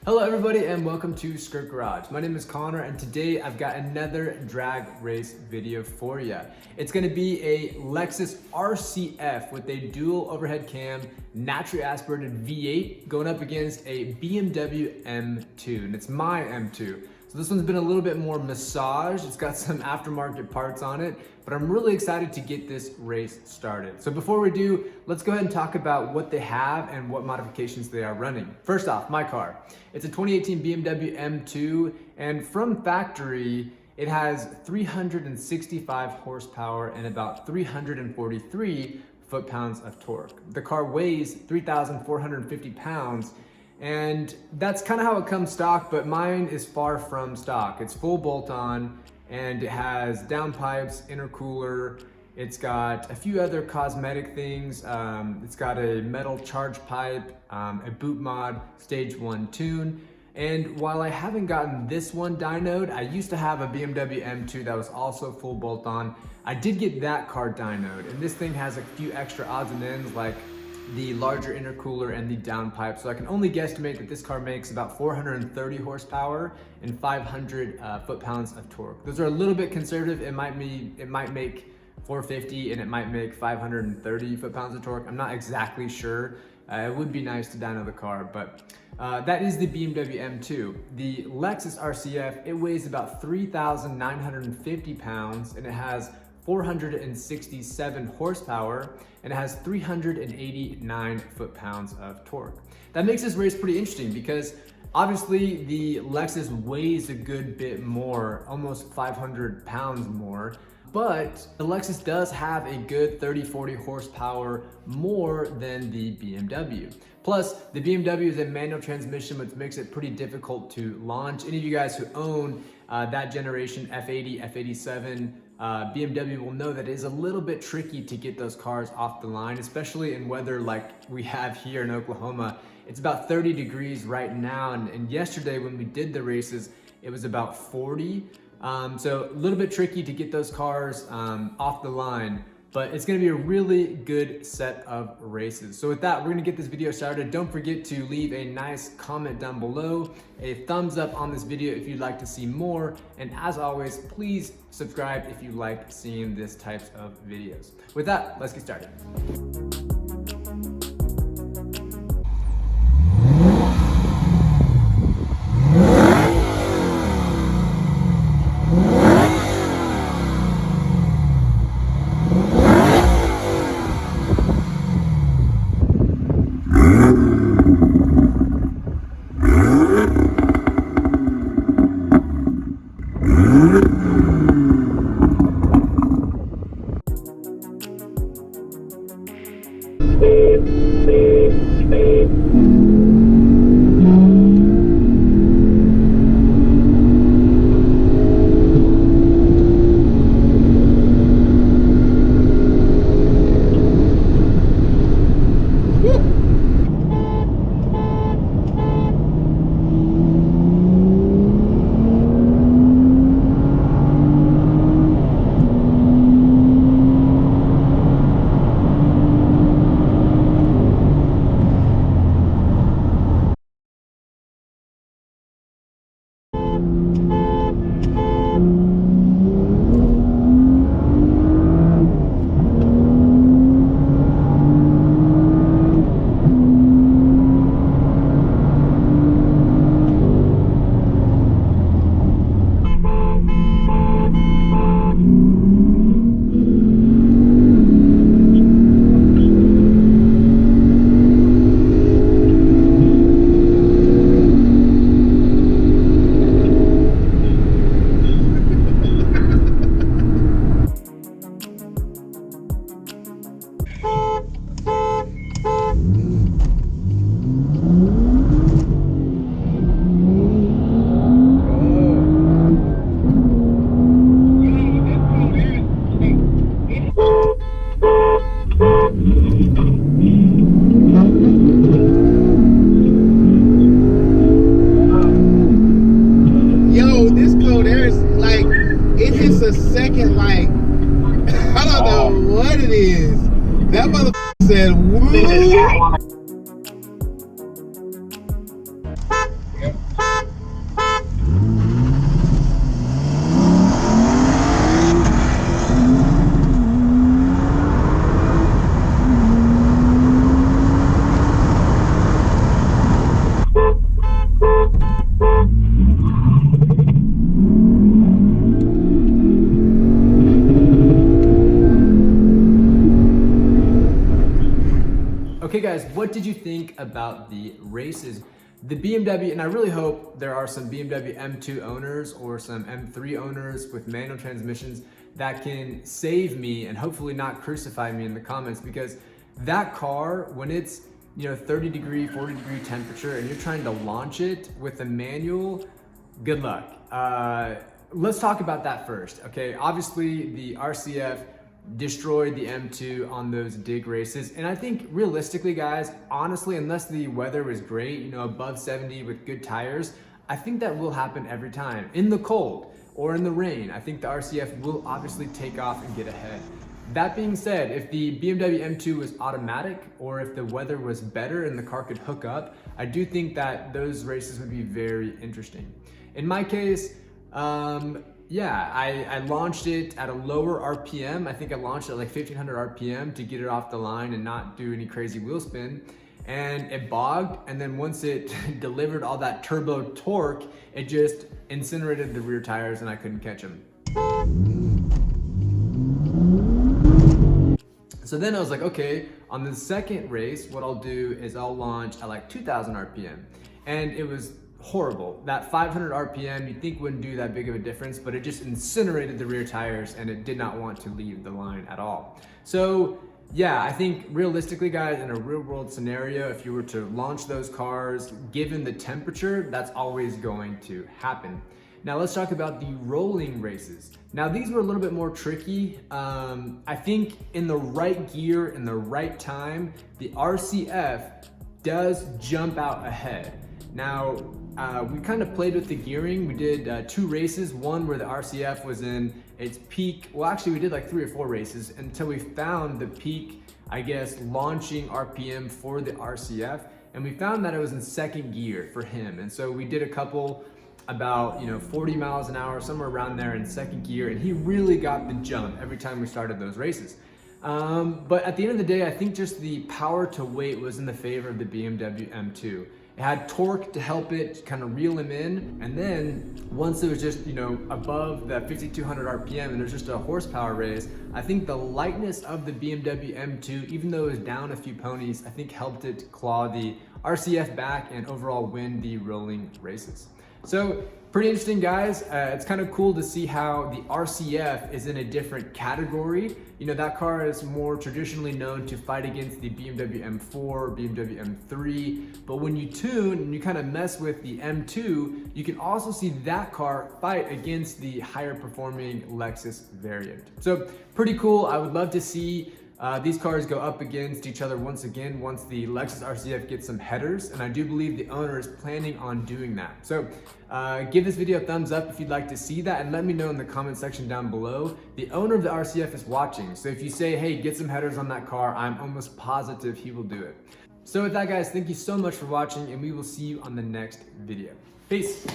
Hello everybody and welcome to Skrrt Garage. My name is Connor and today I've got another drag race video for you. It's going to be a Lexus RCF with a dual overhead cam, naturally aspirated V8 going up against a BMW M2, and it's my M2. So this one's been a little bit more massaged. It's got some aftermarket parts on it, but I'm really excited to get this race started. So before we do, let's go ahead and talk about what they have and what modifications they are running. First off, my car. It's a 2018 BMW M2, and from factory, it has 365 horsepower and about 343 foot-pounds of torque. The car weighs 3,450 pounds, and that's kind of how it comes stock, but mine is far from stock. It's full bolt-on, and it has downpipes, intercooler. It's got a few other cosmetic things. It's got a metal charge pipe, a boot mod, stage 1 tune. And while I haven't gotten this one dynoed, I used to have a BMW M2 that was also full bolt-on. I did get that car dynoed, and this thing has a few extra odds and ends like the larger intercooler and the downpipe. So I can only guesstimate that this car makes about 430 horsepower and 500 foot-pounds of torque. Those are a little bit conservative. It might make 450 and it might make 530 foot-pounds of torque. I'm not exactly sure. It would be nice to dyno the car, but that is the BMW M2. The Lexus RCF, it weighs about 3,950 pounds and it has 467 horsepower and it has 389 foot-pounds of torque. That makes this race pretty interesting because obviously the Lexus weighs a good bit more, almost 500 pounds more, but the Lexus does have a good 30-40 horsepower more than the BMW. Plus, the BMW is a manual transmission, which makes it pretty difficult to launch. Any of you guys who own that generation F80, F87, BMW will know that it is a little bit tricky to get those cars off the line, especially in weather like we have here in Oklahoma. It's about 30 degrees right now, and yesterday when we did the races, it was about 40. So a little bit tricky to get those cars off the line, but it's gonna be a really good set of races. So with that, we're gonna get this video started. Don't forget to leave a nice comment down below, a thumbs up on this video if you'd like to see more, and as always, please subscribe if you like seeing this types of videos. With that, let's get started. think about the races. The BMW, and I really hope there are some BMW M2 owners or some M3 owners with manual transmissions that can save me and hopefully not crucify me in the comments, because that car, when it's 30 degree, 40 degree temperature and you're trying to launch it with a manual, good luck. Let's talk about that first, okay? Obviously the RCF destroyed the M2 on those dig races, and I think realistically, guys, honestly, unless the weather was great, above 70 with good tires, I think that will happen every time. In the cold or in the rain, I think the RCF will obviously take off and get ahead. That being said, if the BMW M2 was automatic or if the weather was better and the car could hook up, I do think that those races would be very interesting. In my case, yeah, I launched it at a lower RPM. I think I launched at like 1500 RPM to get it off the line and not do any crazy wheel spin. And it bogged, and then once it delivered all that turbo torque, it just incinerated the rear tires and I couldn't catch them. So then I was like, okay, on the second race, what I'll do is I'll launch at like 2000 RPM. And it was horrible. That 500 RPM you'd think wouldn't do that big of a difference, but it just incinerated the rear tires and it did not want to leave the line at all. So yeah, I think realistically, guys, in a real world scenario, if you were to launch those cars, given the temperature, that's always going to happen. Now let's talk about the rolling races. Now these were a little bit more tricky. I think in the right gear, in the right time, the RCF does jump out ahead. Now, we kind of played with the gearing. We did 2 races, one where the RCF was in its peak. Well, actually we did like 3 or 4 races until we found the peak, I guess, launching RPM for the RCF. And we found that it was in second gear for him. And so we did a couple about 40 miles an hour, somewhere around there in second gear. And he really got the jump every time we started those races. But at the end of the day, I think just the power to weight was in the favor of the BMW M2. It had torque to help it kind of reel him in, and then once it was just above the 5200 RPM and there's just a horsepower raise, I think the lightness of the BMW M2, even though it was down a few ponies, I think helped it claw the RCF back and overall win the rolling races. So pretty interesting, guys. It's kind of cool to see how the RCF is in a different category. That car is more traditionally known to fight against the BMW M4, BMW M3, but when you tune and you kind of mess with the M2, you can also see that car fight against the higher performing Lexus variant. So pretty cool. I would love to see these cars go up against each other once again once the Lexus RCF gets some headers, and I do believe the owner is planning on doing that. So give this video a thumbs up if you'd like to see that, and let me know in the comment section down below. The owner of the RCF is watching, so if you say, hey, get some headers on that car, I'm almost positive he will do it. So with that, guys, thank you so much for watching, and we will see you on the next video. Peace.